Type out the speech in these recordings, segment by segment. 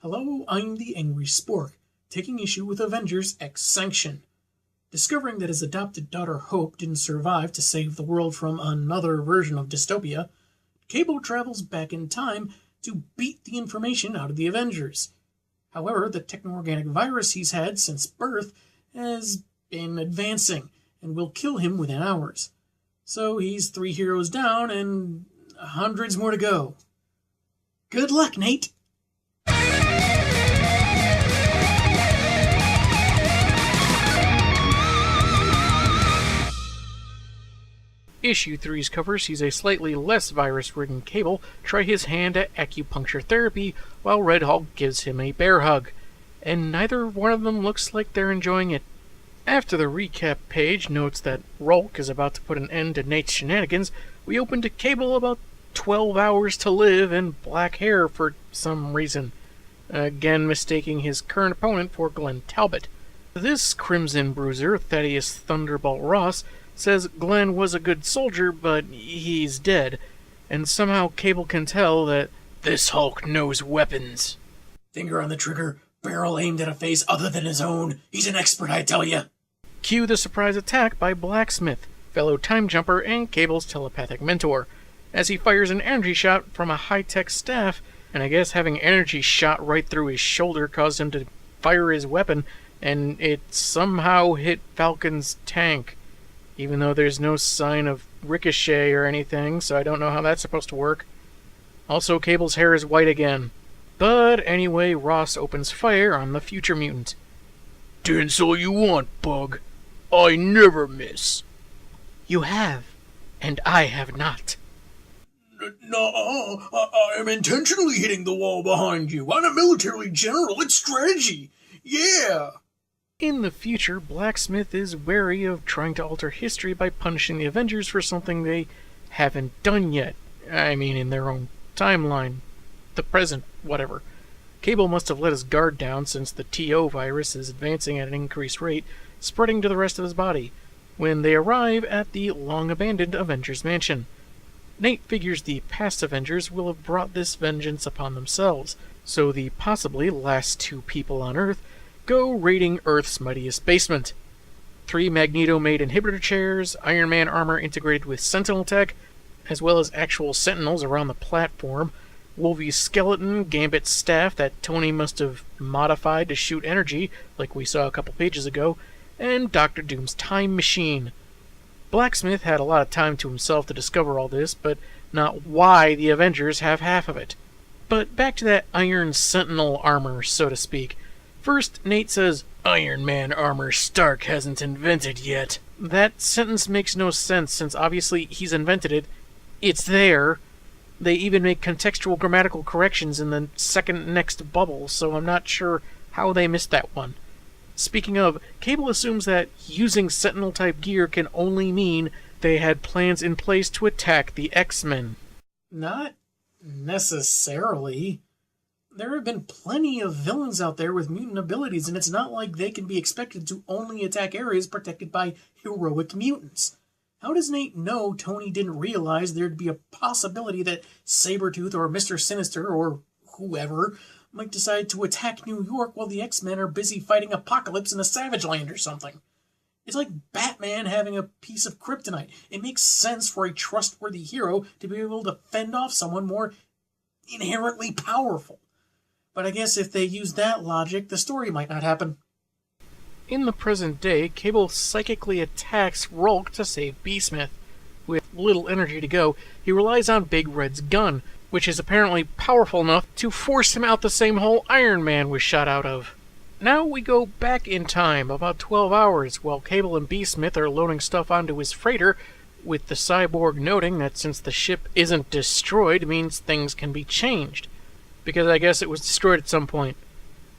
Hello, I'm the Angry Spork, taking issue with Avengers X-SANCTION. Discovering that his adopted daughter Hope didn't survive to save the world from another version of dystopia, Cable travels back in time to beat the information out of the Avengers. However, the techno-organic virus he's had since birth has been advancing and will kill him within hours. So he's 3 heroes down and hundreds more to go. Good luck, Nate! Issue 3's cover sees a slightly less virus-ridden Cable try his hand at acupuncture therapy while Red Hulk gives him a bear hug, and neither one of them looks like they're enjoying it. After the recap page notes that Rolk is about to put an end to Nate's shenanigans, we open to Cable about 12 hours to live and black hair for some reason, again mistaking his current opponent for Glenn Talbot. This Crimson Bruiser, Thaddeus Thunderbolt Ross, says Glenn was a good soldier, but he's dead, and somehow Cable can tell that this Hulk knows weapons. Finger on the trigger, barrel aimed at a face other than his own. He's an expert, I tell ya. Cue the surprise attack by Blacksmith, fellow time jumper and Cable's telepathic mentor, as he fires an energy shot from a high-tech staff, and I guess having energy shot right through his shoulder caused him to fire his weapon, and it somehow hit Falcon's tank. Even though there's no sign of ricochet or anything, so I don't know how that's supposed to work. Also, Cable's hair is white again. But anyway, Ross opens fire on the future mutant. "Dance all you want, Bug. I never miss." "You have, and I have not." No, I am intentionally hitting the wall behind you. I'm a military general. It's strategy. Yeah. In the future, Blacksmith is wary of trying to alter history by punishing the Avengers for something they haven't done yet. I mean, in their own timeline. The present, whatever. Cable must have let his guard down since the TO virus is advancing at an increased rate, spreading to the rest of his body, when they arrive at the long-abandoned Avengers mansion. Nate figures the past Avengers will have brought this vengeance upon themselves, so the possibly last 2 people on Earth go raiding Earth's mightiest basement. 3 Magneto-made inhibitor chairs, Iron Man armor integrated with Sentinel tech, as well as actual Sentinels around the platform, Wolvie's skeleton, Gambit's staff that Tony must have modified to shoot energy, like we saw a couple pages ago, and Doctor Doom's time machine. Blacksmith had a lot of time to himself to discover all this, but not why the Avengers have half of it. But back to that Iron Sentinel armor, so to speak. First, Nate says, "Iron Man armor Stark hasn't invented yet." That sentence makes no sense, since obviously he's invented it. It's there. They even make contextual grammatical corrections in the second next bubble, so I'm not sure how they missed that one. Speaking of, Cable assumes that using Sentinel-type gear can only mean they had plans in place to attack the X-Men. Not necessarily. There have been plenty of villains out there with mutant abilities, and it's not like they can be expected to only attack areas protected by heroic mutants. How does Nate know Tony didn't realize there'd be a possibility that Sabretooth or Mr. Sinister or whoever might decide to attack New York while the X-Men are busy fighting Apocalypse in a Savage Land or something? It's like Batman having a piece of kryptonite. It makes sense for a trustworthy hero to be able to fend off someone more inherently powerful. But I guess if they use that logic, the story might not happen. In the present day, Cable psychically attacks Rolk to save B-Smith. With little energy to go, he relies on Big Red's gun, which is apparently powerful enough to force him out the same hole Iron Man was shot out of. Now we go back in time, about 12 hours, while Cable and B-Smith are loading stuff onto his freighter, with the cyborg noting that since the ship isn't destroyed means things can be changed. Because I guess it was destroyed at some point.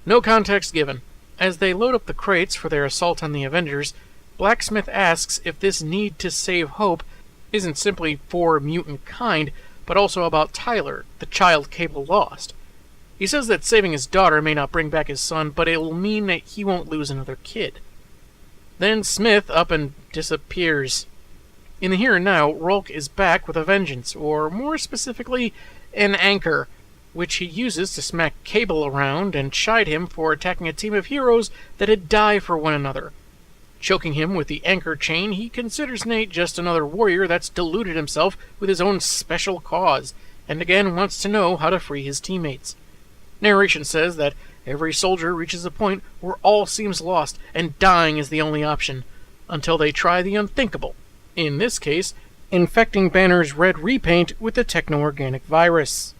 No context given. As they load up the crates for their assault on the Avengers, Blacksmith asks if this need to save Hope isn't simply for mutant kind, but also about Tyler, the child Cable lost. He says that saving his daughter may not bring back his son, but it will mean that he won't lose another kid. Then Smith up and disappears. In the here and now, Rolk is back with a vengeance, or more specifically, an anchor. which he uses to smack Cable around and chide him for attacking a team of heroes that had died for one another. Choking him with the anchor chain, he considers Nate just another warrior that's deluded himself with his own special cause, and again wants to know how to free his teammates. Narration says that every soldier reaches a point where all seems lost and dying is the only option, until they try the unthinkable. In this case, infecting Banner's red repaint with the techno-organic virus.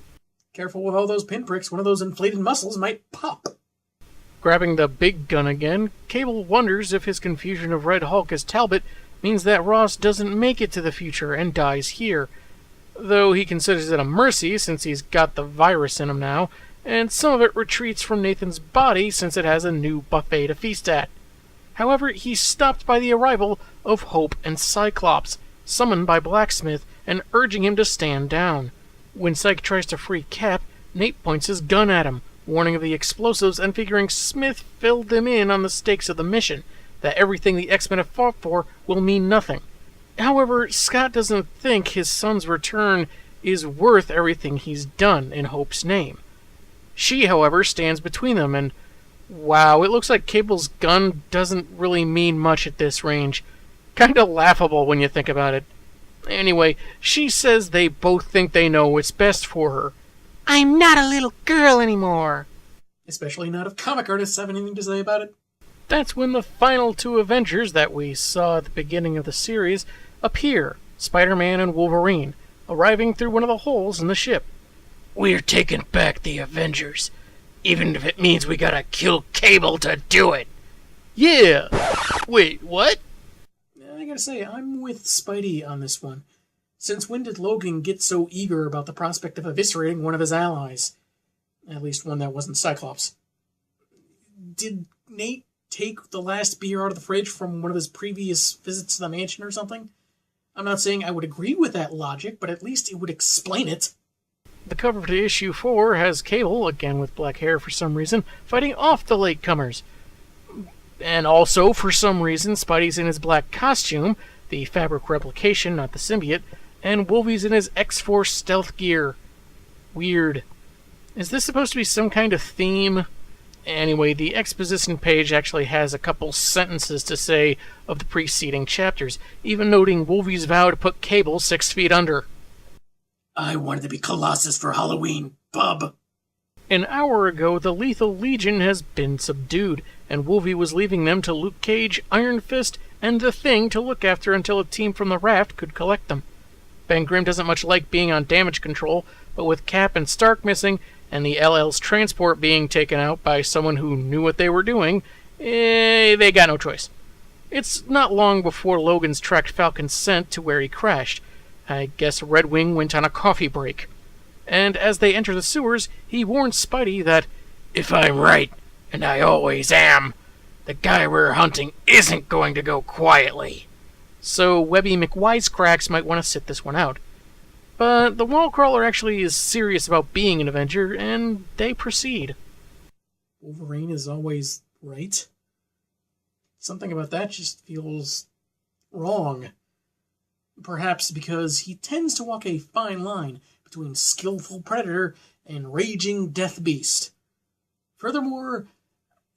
Careful with all those pinpricks, one of those inflated muscles might pop. Grabbing the big gun again, Cable wonders if his confusion of Red Hulk as Talbot means that Ross doesn't make it to the future and dies here, though he considers it a mercy since he's got the virus in him now, and some of it retreats from Nathan's body since it has a new buffet to feast at. However, he's stopped by the arrival of Hope and Cyclops, summoned by Blacksmith and urging him to stand down. When Cyke tries to free Cap, Nate points his gun at him, warning of the explosives and figuring Smith filled them in on the stakes of the mission, that everything the X-Men have fought for will mean nothing. However, Scott doesn't think his son's return is worth everything he's done in Hope's name. She, however, stands between them, and wow, it looks like Cable's gun doesn't really mean much at this range. Kinda laughable when you think about it. Anyway, she says they both think they know what's best for her. I'm not a little girl anymore. Especially not if comic artists have anything to say about it. That's when the final two Avengers that we saw at the beginning of the series appear, Spider-Man and Wolverine, arriving through one of the holes in the ship. We're taking back the Avengers, even if it means we gotta kill Cable to do it. Yeah! Wait, what? I gotta say, I'm with Spidey on this one. Since when did Logan get so eager about the prospect of eviscerating one of his allies? At least one that wasn't Cyclops. Did Nate take the last beer out of the fridge from one of his previous visits to the mansion or something? I'm not saying I would agree with that logic, but at least it would explain it. The cover to issue 4 has Cable, again with black hair for some reason, fighting off the latecomers. And also, for some reason, Spidey's in his black costume, the fabric replication, not the symbiote, and Wolvie's in his X-Force stealth gear. Weird. Is this supposed to be some kind of theme? Anyway, the exposition page actually has a couple sentences to say of the preceding chapters, even noting Wolvie's vow to put Cable 6 feet under. I wanted to be Colossus for Halloween, bub. An hour ago, the Lethal Legion has been subdued, and Wolvie was leaving them to Luke Cage, Iron Fist, and the Thing to look after until a team from the raft could collect them. Ben Grimm doesn't much like being on damage control, but with Cap and Stark missing, and the LL's transport being taken out by someone who knew what they were doing, they got no choice. It's not long before Logan's tracked Falcon's scent to where he crashed. I guess Red Wing went on a coffee break. And as they enter the sewers, he warns Spidey that, if I'm right, and I always am, the guy we're hunting isn't going to go quietly. So Webby McWisecracks might want to sit this one out. But the Wallcrawler actually is serious about being an Avenger, and they proceed. Wolverine is always right? Something about that just feels wrong. Perhaps because he tends to walk a fine line between skillful predator and raging death beast. Furthermore,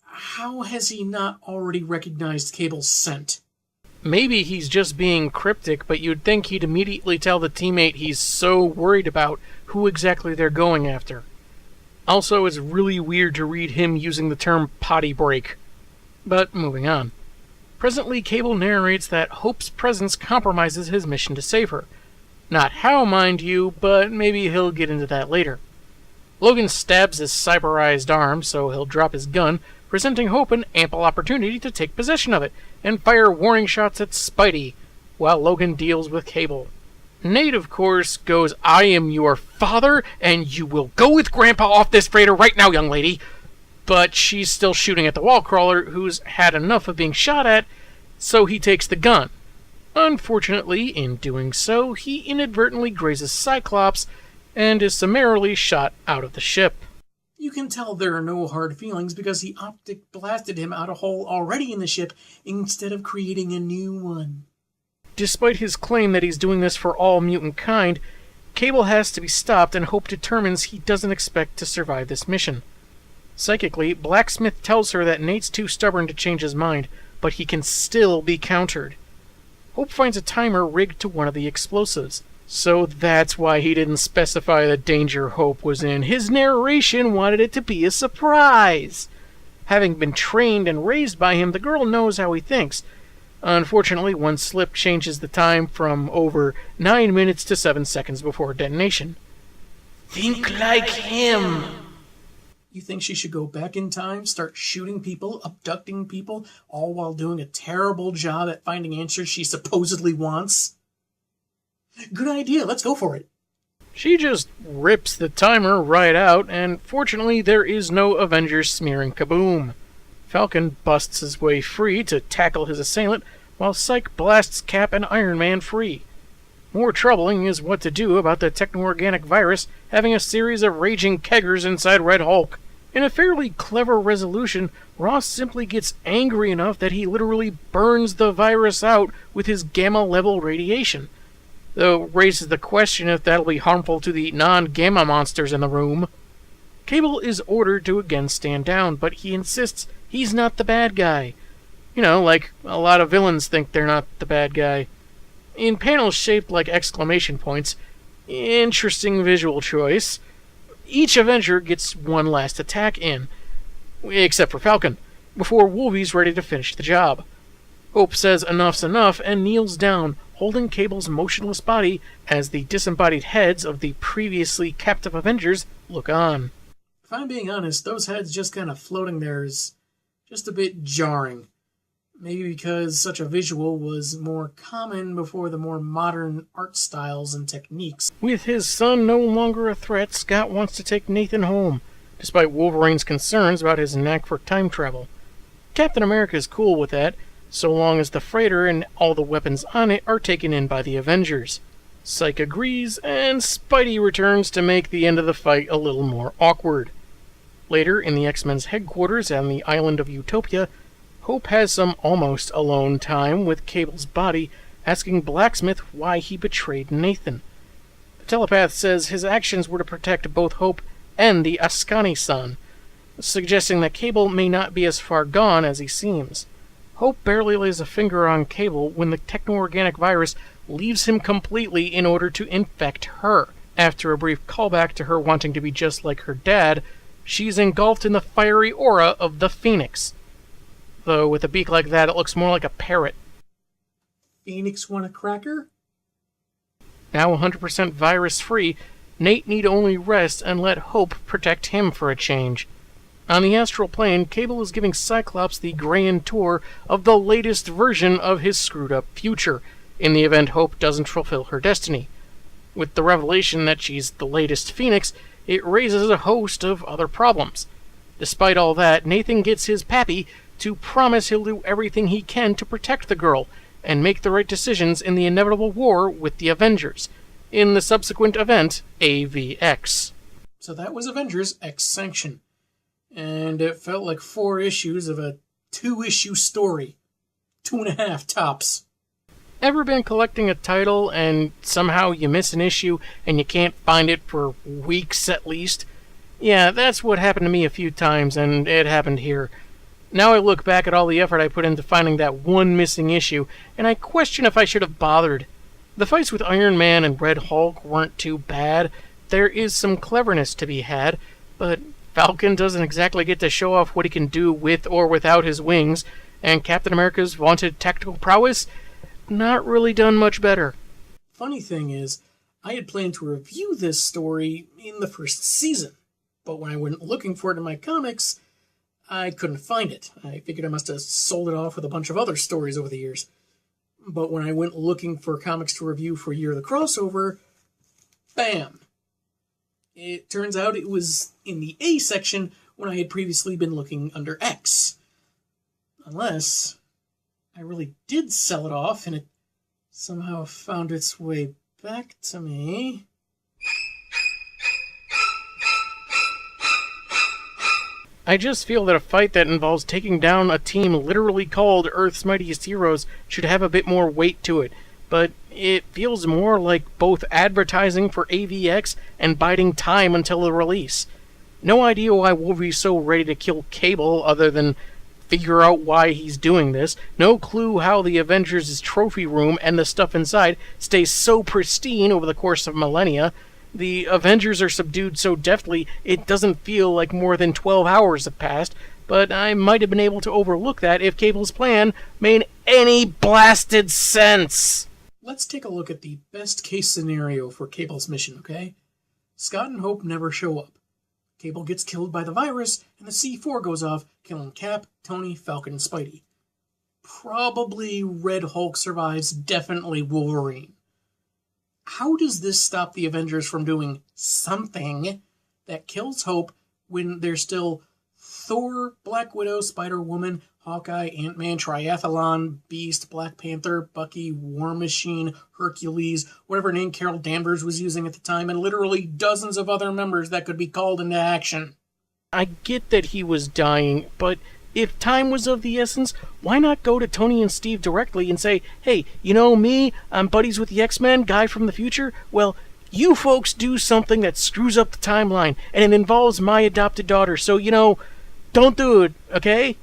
how has he not already recognized Cable's scent? Maybe he's just being cryptic, but you'd think he'd immediately tell the teammate he's so worried about who exactly they're going after. Also, it's really weird to read him using the term potty break. But moving on. Presently, Cable narrates that Hope's presence compromises his mission to save her. Not how, mind you, but maybe he'll get into that later. Logan stabs his cyberized arm, so he'll drop his gun, presenting Hope an ample opportunity to take possession of it and fire warning shots at Spidey, while Logan deals with Cable. Nate, of course, goes, I am your father, and you will go with Grandpa off this freighter right now, young lady. But she's still shooting at the Wallcrawler, who's had enough of being shot at, so he takes the gun. Unfortunately, in doing so, he inadvertently grazes Cyclops and is summarily shot out of the ship. You can tell there are no hard feelings because he optic blasted him out a hole already in the ship instead of creating a new one. Despite his claim that he's doing this for all mutant kind, Cable has to be stopped, and Hope determines he doesn't expect to survive this mission. Psychically, Blacksmith tells her that Nate's too stubborn to change his mind, but he can still be countered. Hope finds a timer rigged to one of the explosives. So that's why he didn't specify the danger Hope was in. His narration wanted it to be a surprise. Having been trained and raised by him, the girl knows how he thinks. Unfortunately, one slip changes the time from over 9 minutes to 7 seconds before detonation. Think like him. You think she should go back in time, start shooting people, abducting people, all while doing a terrible job at finding answers she supposedly wants? Good idea, let's go for it. She just rips the timer right out, and fortunately there is no Avengers smearing kaboom. Falcon busts his way free to tackle his assailant, while Psych blasts Cap and Iron Man free. More troubling is what to do about the techno-organic virus having a series of raging keggers inside Red Hulk. In a fairly clever resolution, Ross simply gets angry enough that he literally burns the virus out with his gamma-level radiation, though raises the question if that'll be harmful to the non-gamma monsters in the room. Cable is ordered to again stand down, but he insists he's not the bad guy. You know, like a lot of villains think they're not the bad guy. In panels shaped like exclamation points, interesting visual choice, each Avenger gets one last attack in, except for Falcon, before Wolvie's ready to finish the job. Hope says enough's enough and kneels down, holding Cable's motionless body as the disembodied heads of the previously captive Avengers look on. If I'm being honest, those heads just kind of floating there is just a bit jarring. Maybe because such a visual was more common before the more modern art styles and techniques. With his son no longer a threat, Scott wants to take Nathan home, despite Wolverine's concerns about his knack for time travel. Captain America is cool with that, so long as the freighter and all the weapons on it are taken in by the Avengers. Psych agrees, and Spidey returns to make the end of the fight a little more awkward. Later, in the X-Men's headquarters on the island of Utopia, Hope has some almost alone time with Cable's body, asking Blacksmith why he betrayed Nathan. The telepath says his actions were to protect both Hope and the Ascani-san, suggesting that Cable may not be as far gone as he seems. Hope barely lays a finger on Cable when the techno-organic virus leaves him completely in order to infect her. After a brief callback to her wanting to be just like her dad, she's engulfed in the fiery aura of the Phoenix. Though with a beak like that, it looks more like a parrot. Phoenix want a cracker? Now 100% virus-free, Nate need only rest and let Hope protect him for a change. On the astral plane, Cable is giving Cyclops the grand tour of the latest version of his screwed-up future, in the event Hope doesn't fulfill her destiny. With the revelation that she's the latest Phoenix, it raises a host of other problems. Despite all that, Nathan gets his pappy to promise he'll do everything he can to protect the girl, and make the right decisions in the inevitable war with the Avengers, in the subsequent event, AVX. So that was Avengers X-SANCTION. And it felt like 4 issues of a 2-issue story. 2.5 tops. Ever been collecting a title and somehow you miss an issue and you can't find it for weeks at least? Yeah, that's what happened to me a few times, and it happened here. Now I look back at all the effort I put into finding that one missing issue, and I question if I should have bothered. The fights with Iron Man and Red Hulk weren't too bad. There is some cleverness to be had, but Falcon doesn't exactly get to show off what he can do with or without his wings, and Captain America's vaunted tactical prowess, not really done much better. Funny thing is, I had planned to review this story in the first season, but when I went looking for it in my comics, I couldn't find it. I figured I must have sold it off with a bunch of other stories over the years. But when I went looking for comics to review for Year of the Crossover, bam! It turns out it was in the A section when I had previously been looking under X. Unless I really did sell it off and it somehow found its way back to me. I just feel that a fight that involves taking down a team literally called Earth's Mightiest Heroes should have a bit more weight to it, but It feels more like both advertising for AVX and biding time until the release. No idea why Wolverine's so ready to kill Cable other than figure out why he's doing this. No clue how the Avengers' trophy room and the stuff inside stays so pristine over the course of millennia. The Avengers are subdued so deftly it doesn't feel like more than 12 hours have passed, but I might have been able to overlook that if Cable's plan made any blasted sense. Let's take a look at the best case scenario for Cable's mission, okay? Scott and Hope never show up. Cable gets killed by the virus, and the C4 goes off, killing Cap, Tony, Falcon, and Spidey. Probably Red Hulk survives, definitely Wolverine. How does this stop the Avengers from doing something that kills Hope when there's still Thor, Black Widow, Spider-Woman, Hawkeye, Ant-Man, Triathlon, Beast, Black Panther, Bucky, War Machine, Hercules, whatever name Carol Danvers was using at the time, and literally dozens of other members that could be called into action? I get that he was dying, but if time was of the essence, why not go to Tony and Steve directly and say, hey, you know me, I'm buddies with the X-Men, guy from the future? Well, you folks do something that screws up the timeline, and it involves my adopted daughter, so, don't do it, okay?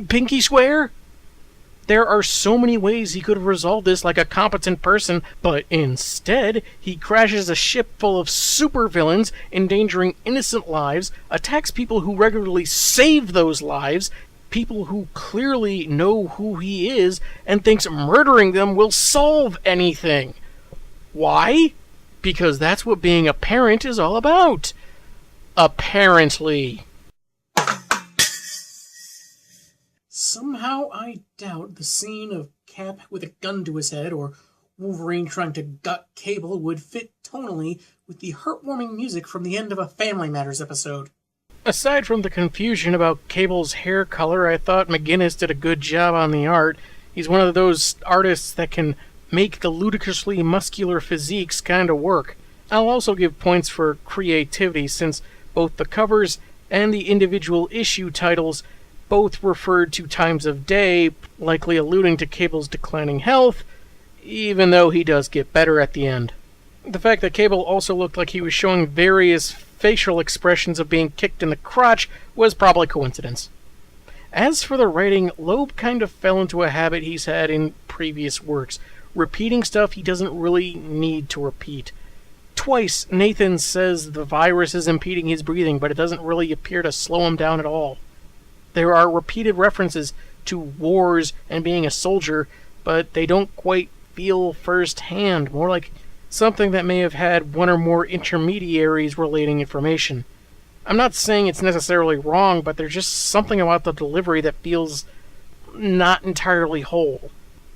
Pinky swear? There are so many ways he could have resolved this like a competent person, but instead, he crashes a ship full of supervillains, endangering innocent lives, attacks people who regularly save those lives, people who clearly know who he is, and thinks murdering them will solve anything. Why? Because that's what being a parent is all about. Apparently. Somehow I doubt the scene of Cap with a gun to his head or Wolverine trying to gut Cable would fit tonally with the heartwarming music from the end of a Family Matters episode. Aside from the confusion about Cable's hair color, I thought McGinnis did a good job on the art. He's one of those artists that can make the ludicrously muscular physiques kinda work. I'll also give points for creativity, since both the covers and the individual issue titles both referred to times of day, likely alluding to Cable's declining health, even though he does get better at the end. The fact that Cable also looked like he was showing various facial expressions of being kicked in the crotch was probably coincidence. As for the writing, Loeb kind of fell into a habit he's had in previous works, repeating stuff he doesn't really need to repeat. Twice, Nathan says the virus is impeding his breathing, but it doesn't really appear to slow him down at all. There are repeated references to wars and being a soldier, but they don't quite feel first-hand, more like something that may have had one or more intermediaries relating information. I'm not saying it's necessarily wrong, but there's just something about the delivery that feels not entirely whole.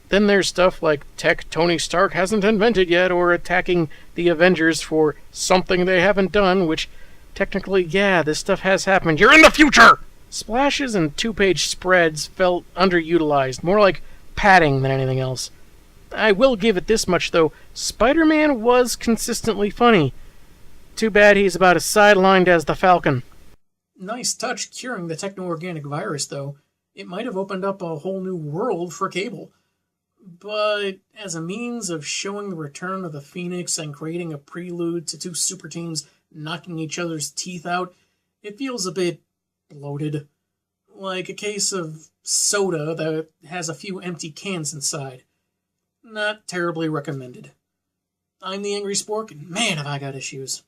Then there's stuff like tech Tony Stark hasn't invented yet, or attacking the Avengers for something they haven't done, which technically, yeah, this stuff has happened. You're in the future! Splashes and two-page spreads felt underutilized, more like padding than anything else. I will give it this much, though. Spider-Man was consistently funny. Too bad he's about as sidelined as the Falcon. Nice touch curing the techno-organic virus, though. It might have opened up a whole new world for Cable. But as a means of showing the return of the Phoenix and creating a prelude to two super teams knocking each other's teeth out, it feels a bit bloated. Like a case of soda that has a few empty cans inside. Not terribly recommended. I'm the Angry Spork, and man have I got issues.